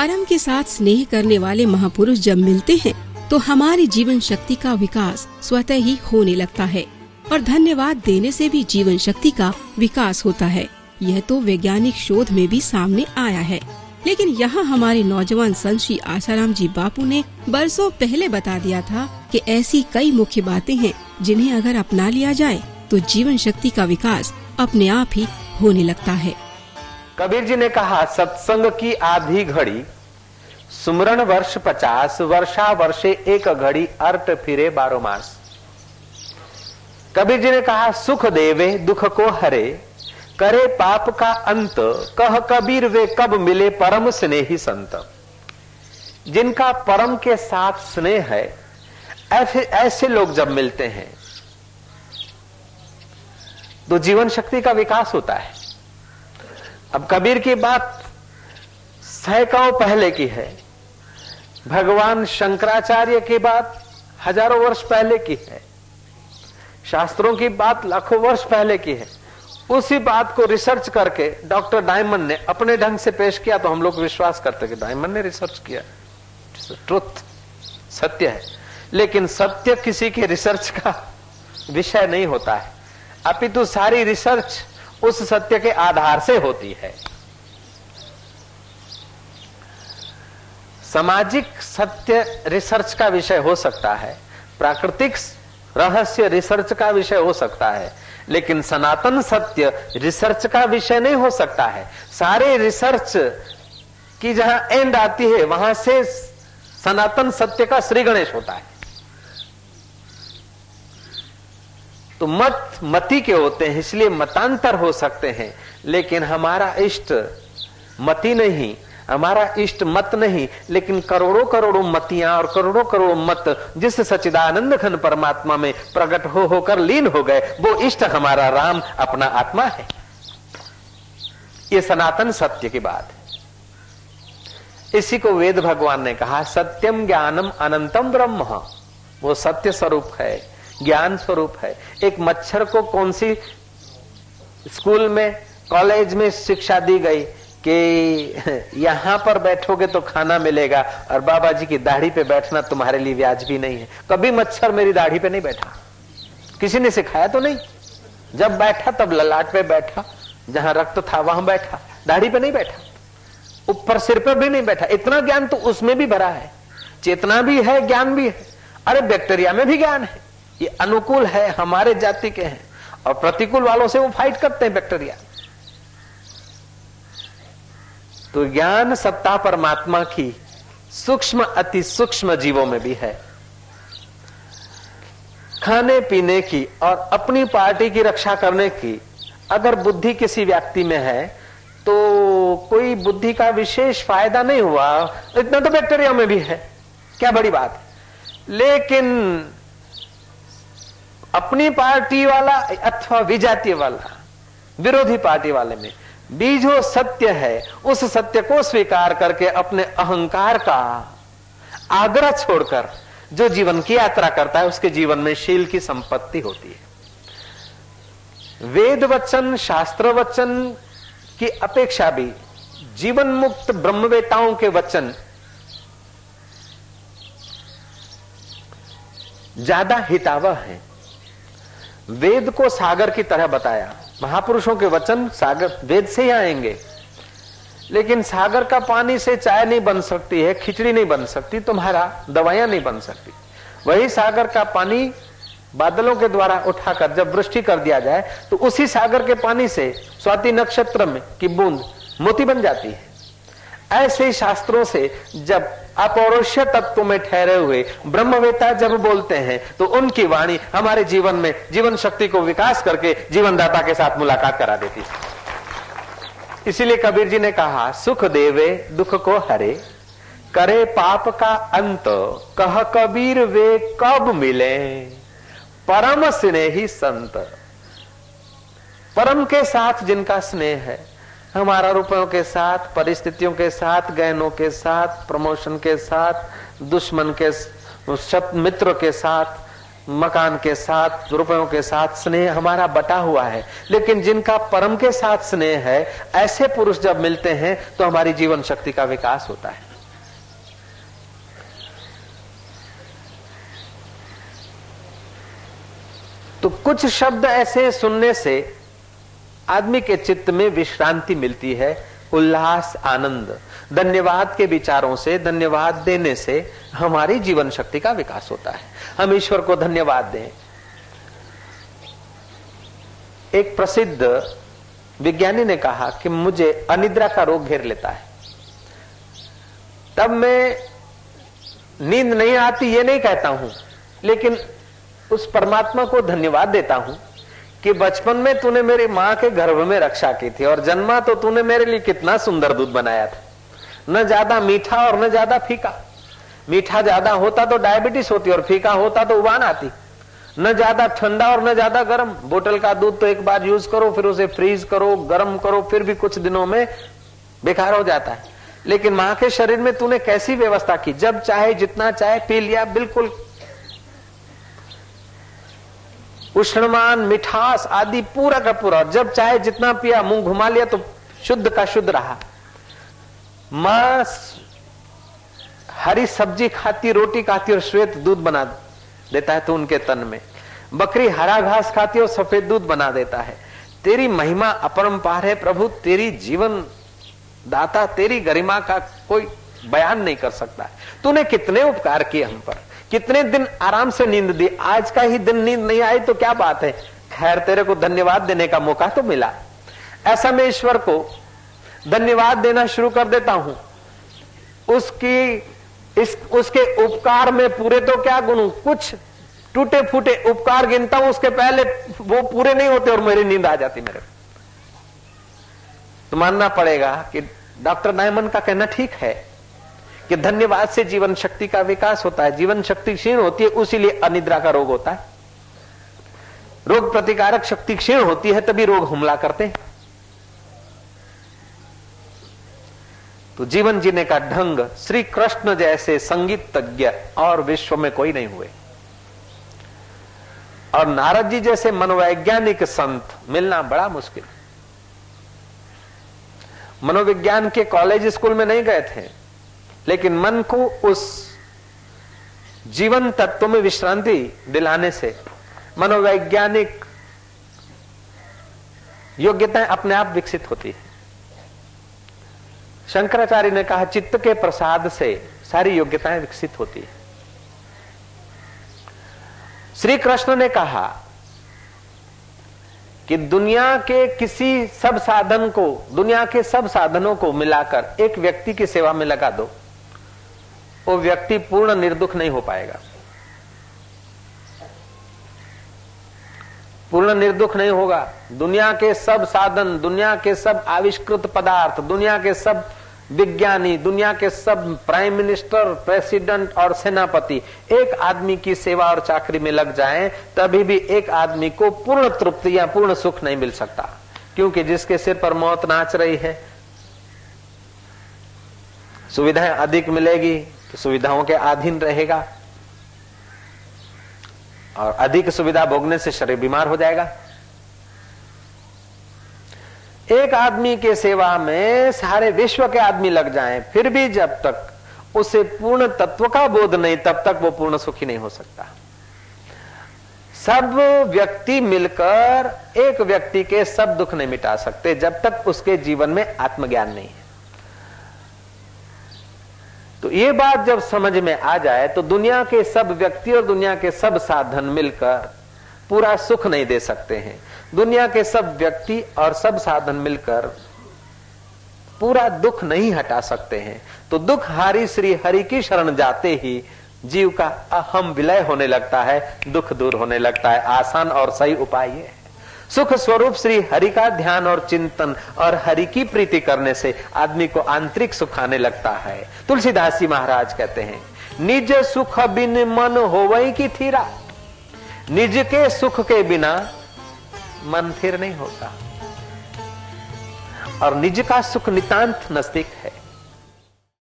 परम के साथ स्नेह करने वाले महापुरुष जब मिलते हैं तो हमारी जीवन शक्ति का विकास स्वतः ही होने लगता है और धन्यवाद देने से भी जीवन शक्ति का विकास होता है। यह तो वैज्ञानिक शोध में भी सामने आया है। लेकिन यहाँ हमारे नौजवान संत श्री आसाराम जी बापू ने बरसों पहले बता दिया था कि ऐसी कई मुख्य बातें हैं जिन्हें अगर अपना लिया जाए तो जीवन शक्ति का विकास अपने आप ही होने लगता है। कबीर जी ने कहा, सत्संग की आधी घड़ी सुमरण वर्ष 50, वर्षा वर्षे एक घड़ी अर्थ फिरे 12 मास। कबीर जी ने कहा, सुख देवे दुख को हरे, करे पाप का अंत, कह कबीर वे कब मिले परम स्नेही संत। जिनका परम के साथ स्नेह है ऐसे लोग जब मिलते हैं तो जीवन शक्ति का विकास होता है। अब कबीर की बात सैकड़ों पहले की है, भगवान शंकराचार्य की बात हजारों वर्ष पहले की है, शास्त्रों की बात लाखों वर्ष पहले की है। उसी बात को रिसर्च करके डॉक्टर डायमंड ने अपने ढंग से पेश किया तो हम लोग विश्वास करते कि डायमंड ने रिसर्च किया, ट्रुथ सत्य है। लेकिन सत्य किसी के रिसर्च का विषय नहीं होता है, अपितु सारी रिसर्च उस सत्य के आधार से होती है। सामाजिक सत्य रिसर्च का विषय हो सकता है, प्राकृतिक रहस्य रिसर्च का विषय हो सकता है, लेकिन सनातन सत्य रिसर्च का विषय नहीं हो सकता है। सारे रिसर्च की जहां एंड आती है वहां से सनातन सत्य का श्री गणेश होता है। तो मत मति के होते हैं, इसलिए मतांतर हो सकते हैं, लेकिन हमारा इष्ट मति नहीं, हमारा इष्ट मत नहीं, लेकिन करोड़ों करोड़ों मतियां और करोड़ों करोड़ों मत जिस सच्चिदानंद घन परमात्मा में प्रकट होकर लीन हो गए, वो इष्ट हमारा राम अपना आत्मा है। ये सनातन सत्य की बात है। इसी को वेद भगवान ने कहा, सत्यम ज्ञानम अनंतम ब्रह्म। वो सत्य स्वरूप है, ज्ञान स्वरूप है। एक मच्छर को कौन सी स्कूल में कॉलेज में शिक्षा दी गई कि यहां पर बैठोगे तो खाना मिलेगा और बाबा जी की दाढ़ी पे बैठना तुम्हारे लिए वाजिब नहीं है। कभी मच्छर मेरी दाढ़ी पे नहीं बैठा, किसी ने सिखाया तो नहीं। जब बैठा तब ललाट पे बैठा, जहां रक्त था वहां बैठा, दाढ़ी पे नहीं बैठा, ऊपर सिर पर भी नहीं बैठा। इतना ज्ञान तो उसमें भी भरा है, चेतना भी है, ज्ञान भी है। अरे बैक्टीरिया में भी ज्ञान है। ये अनुकूल है, हमारे जाति के हैं, और प्रतिकूल वालों से वो फाइट करते हैं बैक्टीरिया। तो ज्ञान सत्ता परमात्मा की सूक्ष्म अति सूक्ष्म जीवों में भी है। खाने पीने की और अपनी पार्टी की रक्षा करने की अगर बुद्धि किसी व्यक्ति में है तो कोई बुद्धि का विशेष फायदा नहीं हुआ। इतना तो बैक्टीरिया में भी है, क्या बड़ी बात है। लेकिन अपनी पार्टी वाला अथवा विजातीय वाला, विरोधी पार्टी वाले में भी जो सत्य है, उस सत्य को स्वीकार करके अपने अहंकार का आग्रह छोड़कर जो जीवन की यात्रा करता है, उसके जीवन में शील की संपत्ति होती है। वेद वचन, शास्त्र वचन की अपेक्षा भी जीवन मुक्त ब्रह्मवेताओं के वचन ज्यादा हितावह है। वेद को सागर की तरह बताया, महापुरुषों के वचन सागर वेद से ही आएंगे, लेकिन सागर का पानी से चाय नहीं बन सकती है, खिचड़ी नहीं बन सकती, तुम्हारा दवाइयां नहीं बन सकती। वही सागर का पानी बादलों के द्वारा उठाकर जब वृष्टि कर दिया जाए तो उसी सागर के पानी से स्वाति नक्षत्र में की बूंद मोती बन जाती है। ऐसे ही शास्त्रों से जब अपौरुषीय तत्व में ठहरे हुए ब्रह्मवेता जब बोलते हैं तो उनकी वाणी हमारे जीवन में जीवन शक्ति को विकास करके जीवनदाता के साथ मुलाकात करा देती है। इसीलिए कबीर जी ने कहा, सुख देवे दुख को हरे, करे पाप का अंत, कह कबीर वे कब मिले परम स्नेही संत। परम के साथ जिनका स्नेह है, हमारा रुपयों के साथ, परिस्थितियों के साथ, गहनों के साथ, प्रमोशन के साथ, दुश्मन के मित्र के साथ, मकान के साथ, रुपयों के साथ स्नेह हमारा बटा हुआ है। लेकिन जिनका परम के साथ स्नेह है, ऐसे पुरुष जब मिलते हैं तो हमारी जीवन शक्ति का विकास होता है। कुछ शब्द ऐसे सुनने से आदमी के चित्त में विश्रांति मिलती है, उल्लास, आनंद। धन्यवाद के विचारों से, धन्यवाद देने से हमारी जीवन शक्ति का विकास होता है। हम ईश्वर को धन्यवाद दें। एक प्रसिद्ध विज्ञानी ने कहा कि मुझे अनिद्रा का रोग घेर लेता है, तब मैं नींद नहीं आती ये नहीं कहता हूं, लेकिन उस परमात्मा को धन्यवाद देता हूं कि बचपन में तूने मेरी मां के गर्भ में रक्षा की थी और जन्मा तो तूने मेरे लिए कितना सुंदर दूध बनाया था, न ज्यादा मीठा और न ज्यादा फीका। मीठा ज्यादा होता तो डायबिटीज होती और फीका होता तो उबान आती। न ज्यादा ठंडा और न ज्यादा गर्म। बोतल का दूध तो एक बार यूज करो, फिर उसे फ्रीज करो, गर्म करो, फिर भी कुछ दिनों में बेकार हो जाता है। लेकिन मां के शरीर में तूने कैसी व्यवस्था की, जब चाहे जितना चाहे पी लिया, बिल्कुल उष्णमान, मिठास आदि पूरा का पूरा। जब चाहे जितना पिया, मुंह घुमा लिया तो शुद्ध का शुद्ध रहा। मां हरी सब्जी खाती, रोटी खाती और श्वेत दूध बना देता है तो उनके तन में। बकरी हरा घास खाती और सफेद दूध बना देता है। तेरी महिमा अपरंपार है प्रभु, तेरी जीवन दाता, तेरी गरिमा का कोई बयान नहीं कर सकता है। तूने कितने उपकार किए हम पर, कितने दिन आराम से नींद दी, आज का ही दिन नींद नहीं आई तो क्या बात है, खैर तेरे को धन्यवाद देने का मौका तो मिला। ऐसा मैं ईश्वर को धन्यवाद देना शुरू कर देता हूं। उसके उपकार में पूरे तो क्या गुनूं, कुछ टूटे फूटे उपकार गिनता हूं, उसके पहले वो पूरे नहीं होते और मेरी नींद आ जाती मेरे। तो मानना पड़ेगा कि डॉक्टर नायमन का कहना ठीक है कि धन्यवाद से जीवन शक्ति का विकास होता है। जीवन शक्ति क्षीण होती है, उसीलिए अनिद्रा का रोग होता है। रोग प्रतिकारक शक्ति क्षीण होती है तभी रोग हमला करते हैं। तो जीवन जीने का ढंग श्री कृष्ण जैसे संगीतज्ञ और विश्व में कोई नहीं हुए, और नारद जी जैसे मनोवैज्ञानिक संत मिलना बड़ा मुश्किल। मनोविज्ञान के कॉलेज स्कूल में नहीं गए थे, लेकिन मन को उस जीवन तत्व में विश्रांति दिलाने से मनोवैज्ञानिक योग्यताएं अपने आप विकसित होती है। शंकराचार्य ने कहा चित्त के प्रसाद से सारी योग्यताएं विकसित होती है। श्री कृष्ण ने कहा कि दुनिया के किसी सब साधन को, दुनिया के सब साधनों को मिलाकर एक व्यक्ति की सेवा में लगा दो, वो व्यक्ति पूर्ण निर्दुख नहीं हो पाएगा, पूर्ण निर्दुख नहीं होगा। दुनिया के सब साधन, दुनिया के सब आविष्कृत पदार्थ, दुनिया के सब विज्ञानी, दुनिया के सब प्राइम मिनिस्टर, प्रेसिडेंट और सेनापति एक आदमी की सेवा और चाकरी में लग जाएं, तभी भी एक आदमी को पूर्ण तृप्ति या पूर्ण सुख नहीं मिल सकता। क्योंकि जिसके सिर पर मौत नाच रही है, सुविधाएं अधिक मिलेगी तो सुविधाओं के अधीन रहेगा, और अधिक सुविधा भोगने से शरीर बीमार हो जाएगा। एक आदमी के सेवा में सारे विश्व के आदमी लग जाएं, फिर भी जब तक उसे पूर्ण तत्व का बोध नहीं, तब तक वो पूर्ण सुखी नहीं हो सकता। सब व्यक्ति मिलकर एक व्यक्ति के सब दुख नहीं मिटा सकते जब तक उसके जीवन में आत्मज्ञान नहीं है। तो ये बात जब समझ में आ जाए तो दुनिया के सब व्यक्ति और दुनिया के सब साधन मिलकर पूरा सुख नहीं दे सकते हैं। दुनिया के सब व्यक्ति और सब साधन मिलकर पूरा दुख नहीं हटा सकते हैं। तो दुख हारी श्री हरि की शरण जाते ही जीव का अहम विलय होने लगता है, दुख दूर होने लगता है। आसान और सही उपाय ये है। सुख स्वरूप श्री हरि का ध्यान और चिंतन और हरि की प्रीति करने से आदमी को आंतरिक सुख आने लगता है। तुलसीदास जी महाराज कहते हैं, निज सुख बिन मन होवई की थीरा। निज के सुख के बिना मन स्थिर नहीं होता, और निज का सुख नितांत नजदीक है।